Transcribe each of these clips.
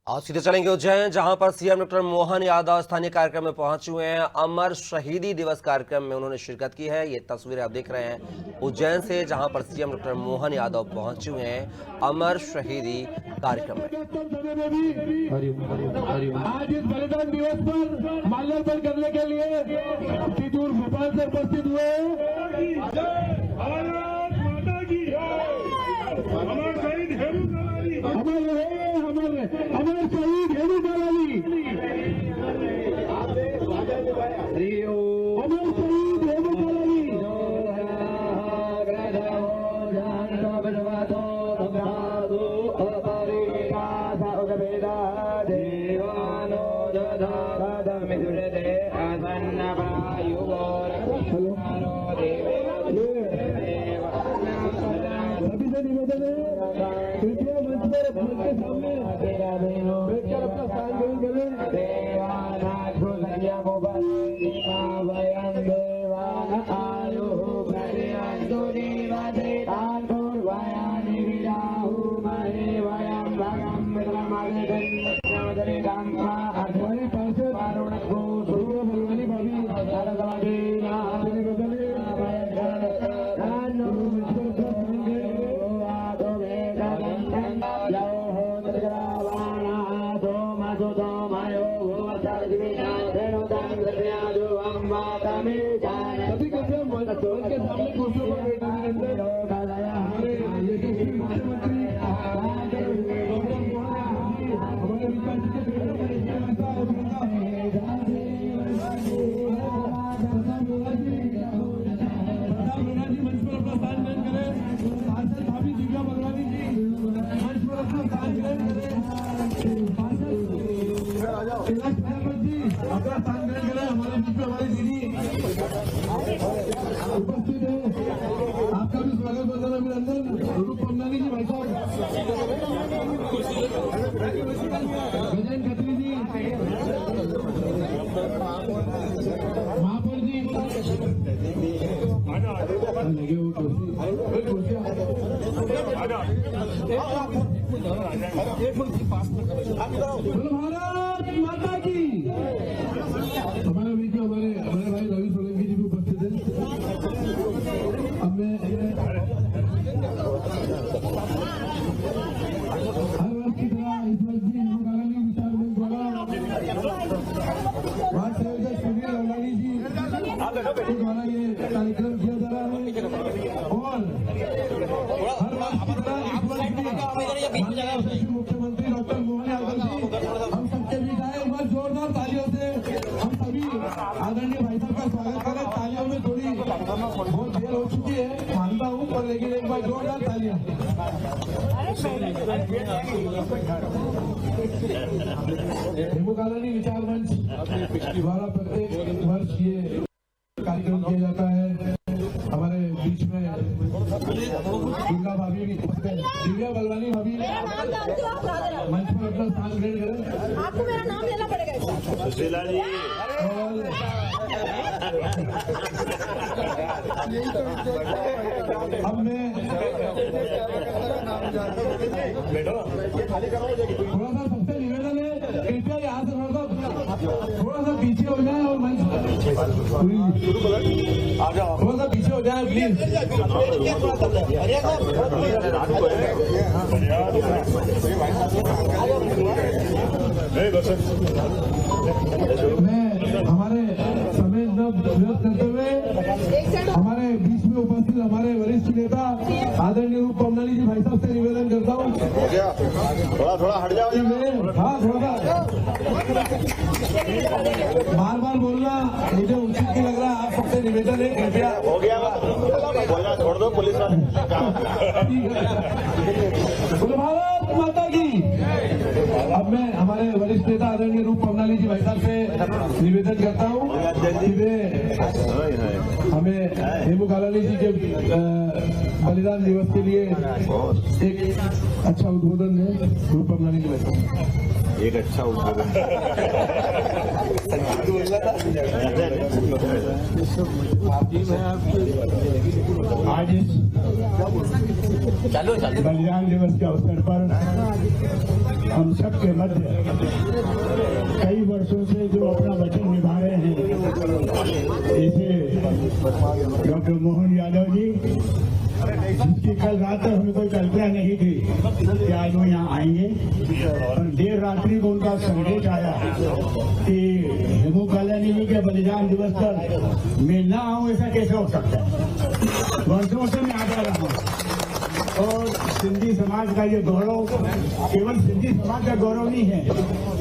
आज सीधे चलेंगे उज्जैन, जहां पर सीएम डॉक्टर मोहन यादव स्थानीय कार्यक्रम में पहुंचे हुए हैं। अमर शहीदी दिवस कार्यक्रम में उन्होंने शिरकत की है। ये तस्वीरें आप देख रहे हैं उज्जैन से, जहां पर सीएम डॉक्टर मोहन यादव पहुंचे हुए हैं अमर शहीदी कार्यक्रम में। आज इस बलिदान दिवस पर माल्यार्पण करने के लिए चितूर भोपाल से उपस्थित हुए अमर शहीद हेमू कालानी, अमर शहीद हेमू कालानी। सभी से निवेदन है, कृपया मंच के सामने बैठकर अपना स्थान ग्रहण करें। हमारे पार्षद सूर्य बलवानी भाभी सभी कृपया मंच के सामने कुर्सियों पर बैठे हमारे यशस्वी मुख्यमंत्री हमारे विकास मंच पर अपना स्थान ग्रहण करें। पार्षद भाभी दिव्या बलवानी जी मंच पर अपना स्थान ग्रहण करें। अपना स्थान ग्रहण करें। हमारे बीच में हमारी दीदी उपस्थित है, आपका भी स्वागत बंदन अभिनंदन। रूप पंडानी जी, भाई साहब गजन खत्री जी, महापौर जी लगे वो भारत माता की। हमारे बीच में हमारे भाई रवि सोलंकी जी भी उपस्थित है। अब मैं हर वर्ष की तरह इस वर्ष भी हिंदू कालानी विचार मंच द्वारा वार्ड सेवक सुनील लवलानी जी के द्वारा ये कार्यक्रम किया जा रहा है। और हर वर्ष की तरह इस वर्ष भी माननीय मुख्यमंत्री डॉक्टर मोहन यादव जी हम सबके बीच आए। एक बार जोरदार तालियों से हम सभी आदरणीय भाई साहब का स्वागत करें। तालियों में थोड़ी बहुत देर हो चुकी है, मानता हूँ, पर लेकिन एक बार जोरदार तालियां। हेमू कालानी विचार मंच द्वारा प्रत्येक वर्ष ये कार्यक्रम किया जाता है। हमारे बीच में दुर्गा भाभी भी, दिव्या बलवानी भाभी मंच पर अपना स्थान ग्रहण करें। आपको मेरा नाम लेना पड़ेगा। सुशीला जी अब मैं थोड़ा सा सबसे निवेदन है, कृपया यहाँ से थोड़ा सा पीछे हो जाए और मंच थोड़ा सा पीछे हो जाए प्लीज। मैं हमारे समय व्यस्त करते हुए हमारे बीच में उपस्थित हमारे वरिष्ठ नेता आदरणीय रूप पंडानी जी भाई साहब से निवेदन करता हूँ, थोड़ा हट जाओ। हाँ थोड़ा सा बार बार बोलना मुझे उचित नहीं लग रहा। आप सबसे निवेदन है, कृपया हो गया बोलना छोड़ दो, पुलिस वाले। भारत माता की। अब मैं हमारे वरिष्ठ नेता आदरणीय रूप पंडानी जी भाई साहब से निवेदन करता हूँ कि वे हमें हेमू कालानी जी के बलिदान दिवस के लिए एक अच्छा उद्बोधन है। रूप पंडानी जी भाई साहब एक अच्छा उद्बोधन आज इस बलिदान दिवस के अवसर पर हम सबके मध्य कई वर्षों से जो अपना वचन निभा रहे हैं, जैसे डॉक्टर मोहन यादव जी, जिसकी कल रात तक हमें कोई कल्पना नहीं थी कि आज वो यहाँ आएंगे, और देर रात्रि को उनका संदेश आया कि हेमू कालानी जी के बलिदान दिवस पर मैं ना आऊं, ऐसा कैसे हो सकता है। वर्षों से मैं आता रहा हूँ, और सिंधी समाज का ये गौरव केवल सिंधी समाज का गौरव नहीं है,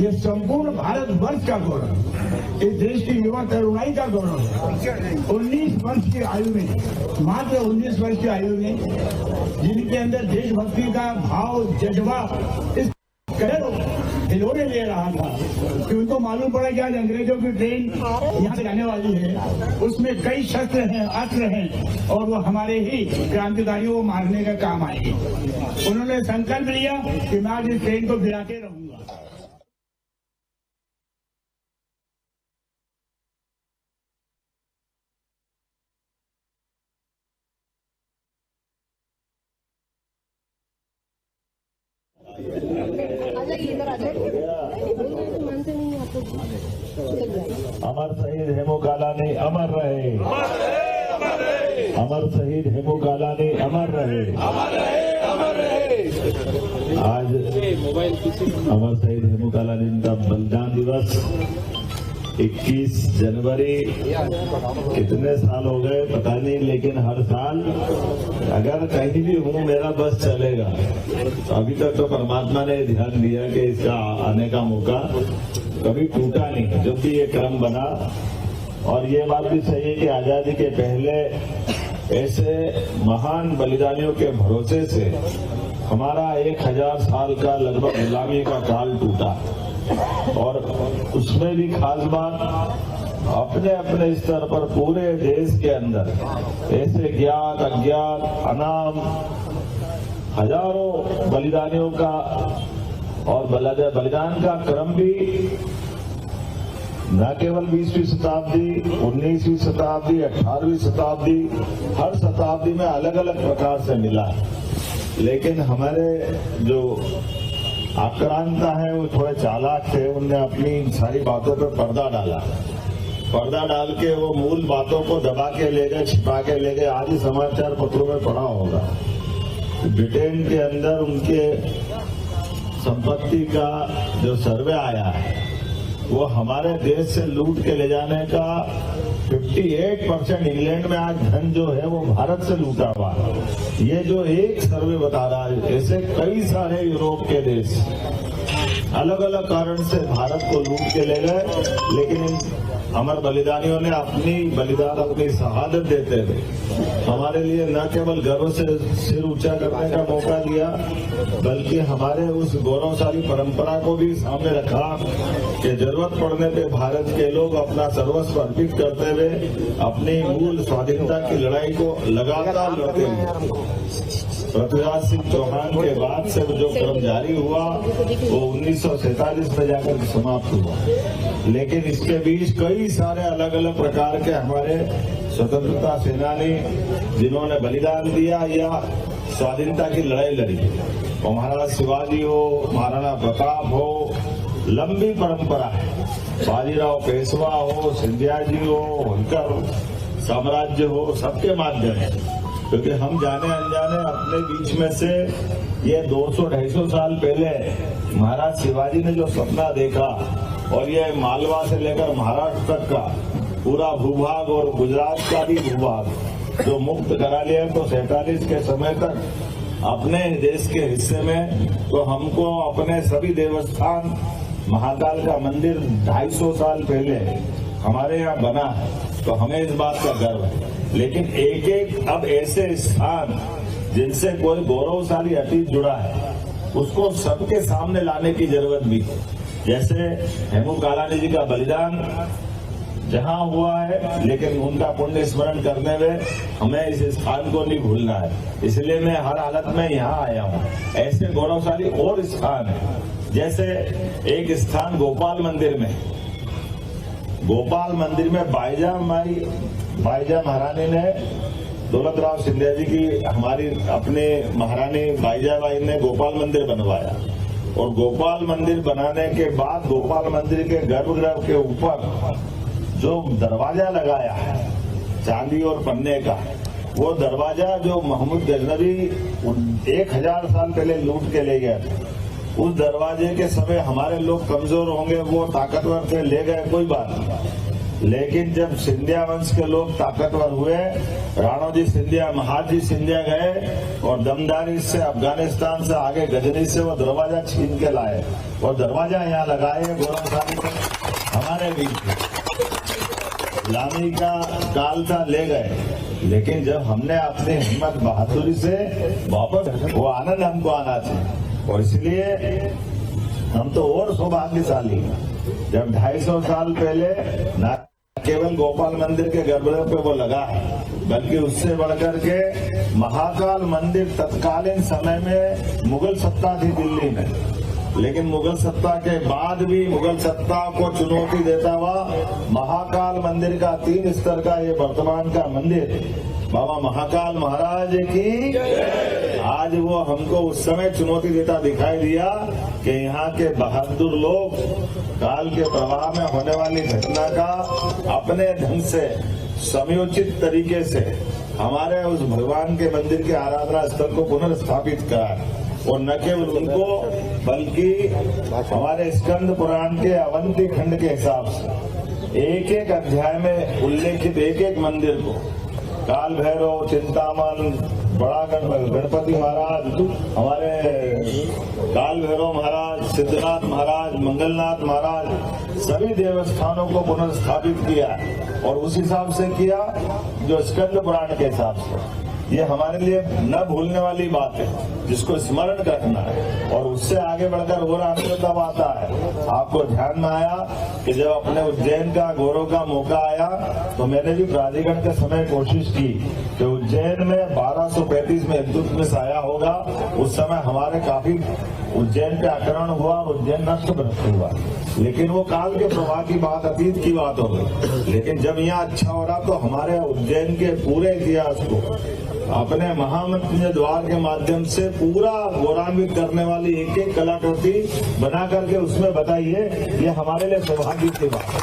ये संपूर्ण भारत वर्ष का गौरव, इस देश की युवा तरुणाई का गौरव है। 19 वर्ष की आयु में, मात्र 19 वर्ष की आयु में, जिनके अंदर देशभक्ति का भाव, जज्बा इस कदर हिलोने ले रहा था कि उनको मालूम पड़ा कि आज अंग्रेजों की ट्रेन यहाँ से जाने वाली है, उसमें कई शस्त्र हैं, अस्त्र हैं, और वो हमारे ही क्रांतिकारियों को मारने का काम आएंगे। उन्होंने संकल्प लिया कि मैं आज इस ट्रेन को गिराते रहूंगा। अमर शहीद हेमू कालानी अमर रहे, अमर शहीद हेमू कालानी अमर रहे। आज अमर शहीद हेमू कालानी का बलिदान दिवस 21 जनवरी, कितने साल हो गए पता नहीं, लेकिन हर साल अगर कहीं भी हूँ मेरा बस चलेगा। अभी तक तो परमात्मा ने ध्यान दिया कि इसका आने का मौका कभी टूटा नहीं, जब भी ये क्रम बना। और ये बात भी सही है कि आजादी के पहले ऐसे महान बलिदानियों के भरोसे से हमारा 1000 साल का लगभग गुलामी का काल टूटा। और उसमें भी खास बात, अपने अपने स्तर पर पूरे देश के अंदर ऐसे ज्ञात अज्ञात अनाम हजारों बलिदानियों का और बलिदान का क्रम भी न केवल 20वीं शताब्दी, 19वीं शताब्दी, 18वीं शताब्दी, हर शताब्दी में अलग अलग प्रकार से मिला। लेकिन हमारे जो आक्रांता है वो थोड़े चालाक थे, उनने अपनी सारी बातों पर पर्दा डाला। पर्दा डाल के वो मूल बातों को दबा के ले गए, छिपा के ले गए। आज ही समाचार पत्रों में पढ़ा होगा, ब्रिटेन के अंदर उनके संपत्ति का जो सर्वे आया है, वो हमारे देश से लूट के ले जाने का 58% इंग्लैंड में आज धन जो है वो भारत से लूटा हुआ। ये जो एक सर्वे बता रहा है, ऐसे कई सारे यूरोप के देश अलग अलग कारण से भारत को लूट के ले गए, लेकिन इन अमर बलिदानियों ने अपनी बलिदान, अपनी शहादत देते हुए हमारे लिए न केवल गर्व से सिर ऊंचा करने का मौका दिया, बल्कि हमारे उस गौरवशाली परंपरा को भी सामने रखा कि जरूरत पड़ने पे भारत के लोग अपना सर्वस्व अर्पित करते हुए अपनी मूल स्वाधीनता की लड़ाई को लगातार लड़ते हुए पृथ्वीराज सिंह चौहान के बाद से जो क्रम जारी हुआ वो 1947 में जाकर समाप्त हुआ। लेकिन इसके बीच कई सारे अलग अलग प्रकार के हमारे स्वतंत्रता सेनानी जिन्होंने बलिदान दिया या स्वाधीनता की लड़ाई लड़ी, और महाराज शिवाजी हो, महाराणा प्रताप हो, लंबी परंपरा है। बाजीराव पेशवा हो, सिंधिया जी हो, होलकर साम्राज्य हो, सबके माध्यम से, क्योंकि हम जाने अनजाने अपने बीच में से ये 200-250 साल पहले महाराज शिवाजी ने जो सपना देखा, और ये मालवा से लेकर महाराष्ट्र तक का पूरा भूभाग और गुजरात का भी भूभाग जो मुक्त करा लिया, तो 47 के समय तक अपने देश के हिस्से में, तो हमको अपने सभी देवस्थान, महाकाल का मंदिर 250 साल पहले हमारे यहाँ बना है, तो हमें इस बात का गर्व है। लेकिन एक एक अब ऐसे स्थान जिनसे कोई गौरवशाली अतीत जुड़ा है, उसको सबके सामने लाने की जरूरत भी है। जैसे हेमू कालानी जी का बलिदान जहां हुआ है, लेकिन उनका पुण्य स्मरण करने में हमें इस स्थान को नहीं भूलना है। इसलिए मैं हर हालत में यहाँ आया हूँ। ऐसे गौरवशाली और स्थान है, जैसे एक स्थान गोपाल मंदिर में, गोपाल मंदिर में बाईजा महारानी ने दौलतराव सिंधिया जी की हमारी अपने महारानी बाईजाबाई ने गोपाल मंदिर बनवाया और गोपाल मंदिर बनाने के बाद गोपाल मंदिर के गर्भगृह के ऊपर जो दरवाजा लगाया है चांदी और पन्ने का, वो दरवाजा जो मोहम्मद गजनवी 1000 साल पहले लूट के ले गया था, उस दरवाजे के समय हमारे लोग कमजोर होंगे, वो ताकतवर थे, ले गए, कोई बात नहीं। लेकिन जब सिंधिया वंश के लोग ताकतवर हुए, राणोजी सिंधिया, महाजी सिंधिया गए और दमदारी से अफगानिस्तान से आगे गजनी से वो दरवाजा छीन के लाए और दरवाजा यहाँ लगाए। गौरवशाली हमारे बीच गुलामी का काल था, ले गए, लेकिन जब हमने अपनी हिम्मत बहादुरी से वापस, वो आनंद हमको आना चाहिए। और इसलिए हम तो और सौभाग्यशाली जब 250 साल पहले न केवल गोपाल मंदिर के गर्भगृह पे वो लगा है, बल्कि उससे बढ़कर के महाकाल मंदिर तत्कालीन समय में मुगल सत्ता थी दिल्ली में, लेकिन मुगल सत्ता के बाद भी मुगल सत्ता को चुनौती देता हुआ महाकाल मंदिर का 3 स्तर का ये वर्तमान का मंदिर बाबा महाकाल महाराज की, आज वो हमको उस समय चुनौती देता दिखाई दिया कि यहाँ के बहादुर लोग काल के प्रवाह में होने वाली घटना का अपने ढंग से समयोचित तरीके से हमारे उस भगवान के मंदिर के आराधना स्थल को पुनर्स्थापित करा। और न केवल उनको बल्कि हमारे स्कंद पुराण के अवंती खंड के हिसाब से एक एक अध्याय में उल्लेखित एक एक मंदिर को काल भैरव, चिंतामन, बड़ा गणपति महाराज, हमारे काल भैरव महाराज, सिद्धनाथ महाराज, मंगलनाथ महाराज, सभी देवस्थानों को पुनर्स्थापित किया और उस हिसाब से किया जो स्कंद पुराण के हिसाब से। ये हमारे लिए न भूलने वाली बात है, जिसको स्मरण रखना है। और उससे आगे बढ़कर और आनंद तब आता है। आपको ध्यान में आया कि जब अपने उज्जैन का गौरव का मौका आया तो मैंने भी प्राधिकरण के समय कोशिश की कि उज्जैन में 1235 में इल्तुतमिश आया होगा, उस समय हमारे काफी उज्जैन पे आक्रमण हुआ और उज्जैन नष्ट हुआ, लेकिन वो काल के प्रवाह की बात, अतीत की बात हो गई। लेकिन जब यहाँ अच्छा हो रहा तो हमारे उज्जैन के पूरे इतिहास को अपने महामृत्युंजय द्वार के माध्यम से पूरा गौरवान्वित करने वाली एक एक कलाकृति बना करके उसमें बताइए, ये हमारे लिए सौभाग्य की बात है,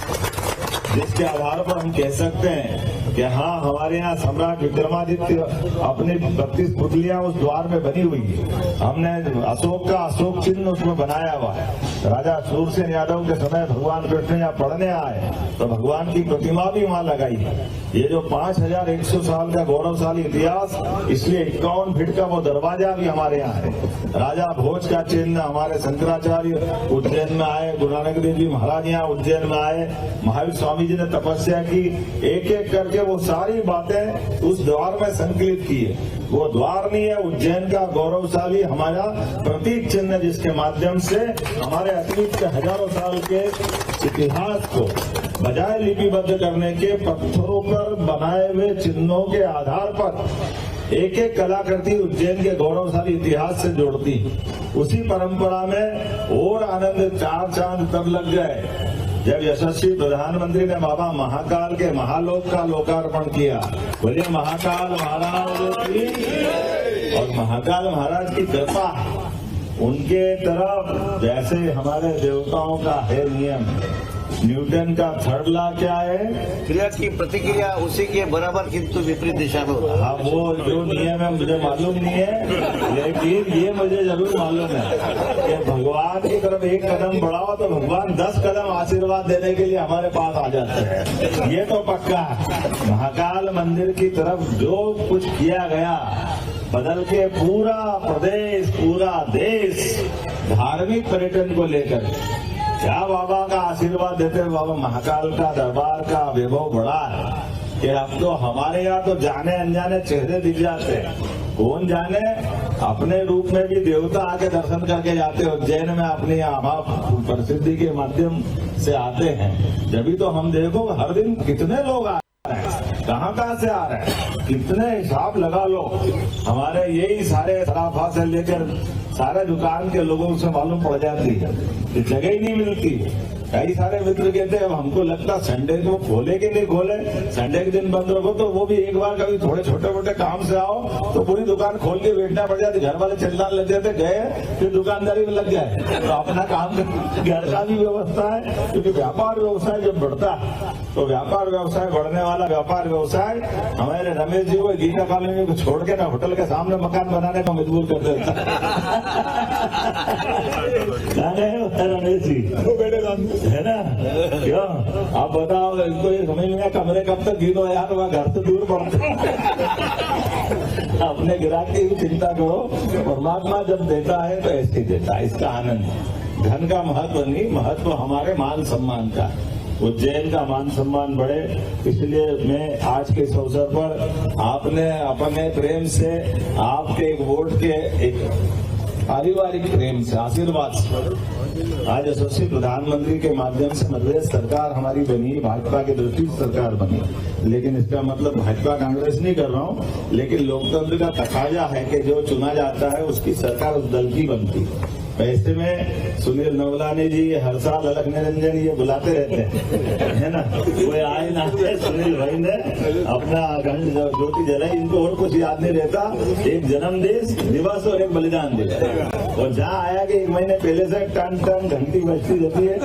जिसके आधार पर हम कह सकते हैं कि हाँ, हमारे यहाँ सम्राट विक्रमादित्य अपनी 32 पुतलियां उस द्वार में बनी हुई है। हमने अशोक का अशोक चिन्ह उसमें बनाया हुआ है। राजा सूरसेन यादव के समय भगवान कृष्ण यहाँ पढ़ने आए तो भगवान की प्रतिमा भी वहाँ लगाई है। ये जो 5100 साल का गौरवशाली इतिहास, इसलिए 51 फीट का वो दरवाजा भी हमारे यहाँ है। राजा भोज का चिन्ह, हमारे शंकराचार्य उज्जैन में आए, गुरु नानक देव जी महाराज यहाँ उज्जैन में आए, महावीर स्वामी जी ने तपस्या की, एक एक करके वो सारी बातें उस द्वार में संकलित की है। वो द्वार नहीं है, उज्जैन का गौरवशाली हमारा प्रतीक चिन्ह, जिसके माध्यम से हमारे अतीत के हजारों साल के इतिहास को बजाय लिपिबद्ध करने के पत्थरों पर बनाए हुए चिन्हों के आधार पर एक एक कलाकृति उज्जैन के गौरवशाली इतिहास से जोड़ती। उसी परंपरा में और आनंद 4 चांद तब लग गए जब यशस्वी प्रधानमंत्री ने बाबा महाकाल के महालोक का लोकार्पण किया। बोलिए महाकाल महाराज की। और महाकाल महाराज की कृपा उनके तरफ, जैसे हमारे देवताओं का है नियम, न्यूटन का 3rd लॉ क्या है? क्रिया की प्रतिक्रिया उसी के बराबर किंतु विपरीत दिशा में होता है। हाँ, वो जो नियम है मुझे मालूम नहीं है, लेकिन ये मुझे जरूर मालूम है कि भगवान की तरफ एक कदम बढ़ाओ तो भगवान 10 कदम आशीर्वाद देने के लिए हमारे पास आ जाते हैं। ये तो पक्का है। महाकाल मंदिर की तरफ जो कुछ किया गया, बदल के पूरा प्रदेश, पूरा देश धार्मिक पर्यटन को लेकर क्या बाबा का आशीर्वाद देते हैं। बाबा महाकाल का दरबार का वैभव बड़ा है कि अब तो हमारे यहाँ तो जाने अनजाने चेहरे दिख जाते हैं। कौन जाने, अपने रूप में भी देवता आके दर्शन करके जाते हैं। उज्जैन में अपनी प्रसिद्धि के माध्यम से आते हैं। जब तो हम देखो हर दिन कितने लोग आ रहे हैं, कहाँ से आ रहे हैं, कितने हिसाब लगा लो। हमारे यही सारे सराफा से लेकर सारे दुकान के लोगों से मालूम पड़ जाती है कि जगह ही नहीं मिलती। कई सारे मित्र कहते हैं अब हमको लगता संडे को खोले कि नहीं खोले, संडे के दिन बंद रखो तो वो भी एक बार कभी थोड़े छोटे मोटे काम से आओ तो पूरी दुकान खोल के बैठना पड़ जाती, घर वाले चिल्लाने लग जाते, गए फिर दुकानदारी में लग गए तो अपना काम घर का भी व्यवस्था है, क्योंकि व्यापार व्यवसाय जब बढ़ता है तो व्यापार व्यवसाय बढ़ने वाला व्यापार व्यवसाय हमारे रमेश जी को गीता कॉलोनी को छोड़ के ना होटल के सामने मकान बनाने को मजबूर कर देता रमेश जी है ना, क्यों आप बताओ, इनको ये समझ में कमरे कब तक गिनो यार, वह घर से दूर पड़ता अपने ग्राहक की भी चिंता करो, परमात्मा जब देता है तो ऐसे ही देता है, इसका आनंद। धन का महत्व नहीं, महत्व हमारे मान सम्मान का, उज्जैन का मान सम्मान बढ़े, इसलिए मैं आज के इस अवसर पर आपने अपने प्रेम से, आपके एक वोट के एक पारिवारिक प्रेम से, आशीर्वाद से आज यशस्वी प्रधानमंत्री के माध्यम से मध्य प्रदेश सरकार हमारी बनी, भाजपा की दृष्टि से सरकार बनी, लेकिन इसका मतलब भाजपा कांग्रेस नहीं कर रहा हूँ, लेकिन लोकतंत्र का तकाजा है कि जो चुना जाता है उसकी सरकार उस दल की बनती है। ऐसे में सुनील नवलानी जी हर साल अलग निरंजन ये बुलाते रहते हैं, है ना, कोई आए ना आए, सुनील भाई ने अपना अखंड ज्योति जलाई, इनको और कुछ याद नहीं रहता, एक जन्म दिवस और एक बलिदान दिवस, और जहाँ आया कि एक महीने पहले से टन टन घंटी बजती रहती है,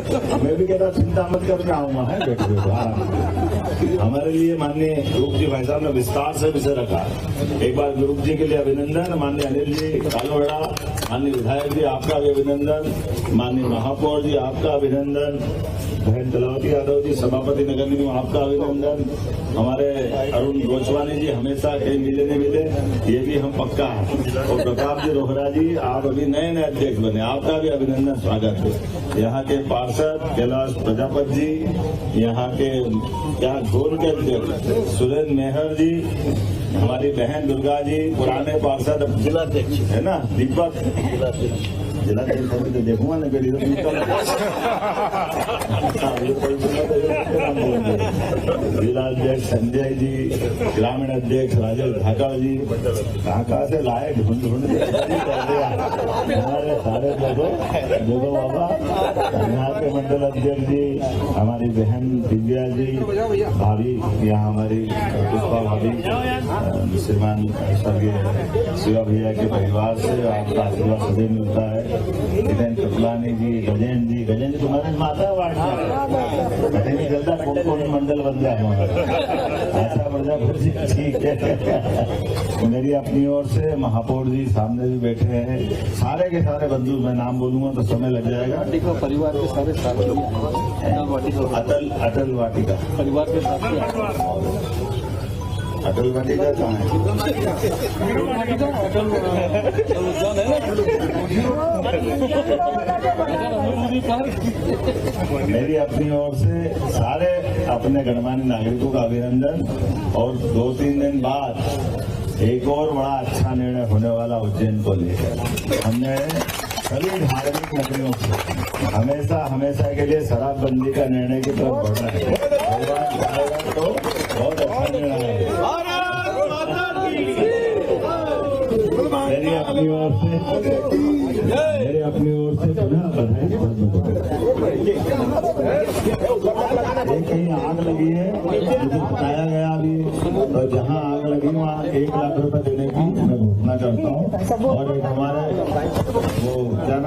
मैं भी कहता चिंता मत करके आऊंगा, है बैठे हमारे लिए माननीय गुरुप जी भाई साहब ने विस्तार से विषय रखा, एक बार गुरुप जी के लिए अभिनंदन, माननीय अनिल जी कालोड़ा, माननीय विधायक जी आपका भी अभिनंदन, माननीय महापौर जी आपका अभिनंदन, बहन कलावती यादव जी सभापति नगर निगम आपका अभिनंदन, हमारे अरुण गोस्वामी जी हमेशा कहीं मिले नहीं मिले, ये भी हम पक्का है, और प्रताप जी रोहरा जी आप अभी नए नए अध्यक्ष बने, आपका भी अभिनंदन स्वागत है। यहाँ के पार्षद कैलाश प्रजापति जी, यहाँ झोल के अध्यक्ष सुरेंद्र मेहर जी, हमारी बहन दुर्गा जी, पुराने पार्षद जिलाध्यक्ष है ना दीपक, जिलाध्यक्ष तो देखूंगा ना कभी जिलाध्यक्ष संजय जी, ग्रामीण अध्यक्ष राजेश धाकड़ जी, कहाँ से लाए ढूंढ हमारे सारे देखो बाबा, यहाँ के मंडल अध्यक्ष जी, हमारी बहन दिव्या जी, भाभी, यहाँ हमारी पुष्पा भाभी, श्रीमान स्वर्गीय शिवा भैया के परिवार से आपका आशीर्वाद सदैव मिलता है, हितेन कृपलानी जी, गजेंद्र जी तुम्हारे माता वार्ड पता नहीं चलता कौन मंडल बन जाए ऐसा मिर्जापुर जी, ठीक है। मेरी अपनी ओर से महापौर जी सामने भी बैठे हैं, सारे के सारे बंधु, मैं नाम बोलूंगा तो समय लग जाएगा, परिवार के सारे अटल वाटिका परिवार के साथ अटल वाटिका कहाँ है? मेरी अपनी ओर से सारे अपने गणमान्य नागरिकों का अभिनंदन, और 2-3 दिन बाद एक और बड़ा अच्छा निर्णय होने वाला उज्जैन को लेकर, हमने सभी धार्मिक नगरियों से हमेशा के लिए शराबबंदी का निर्णय की तरफ बढ़ना है, भगवान चाहेगा तो बहुत अच्छा निर्णय है। मेरी अपनी ओर से पुनः बधाई। कहीं आग लगी है, मुझे बताया गया अभी, तो जहाँ आग लगी वहाँ 1 लाख रुपए देने की मैं घोषणा करता हूँ, और एक हमारे वो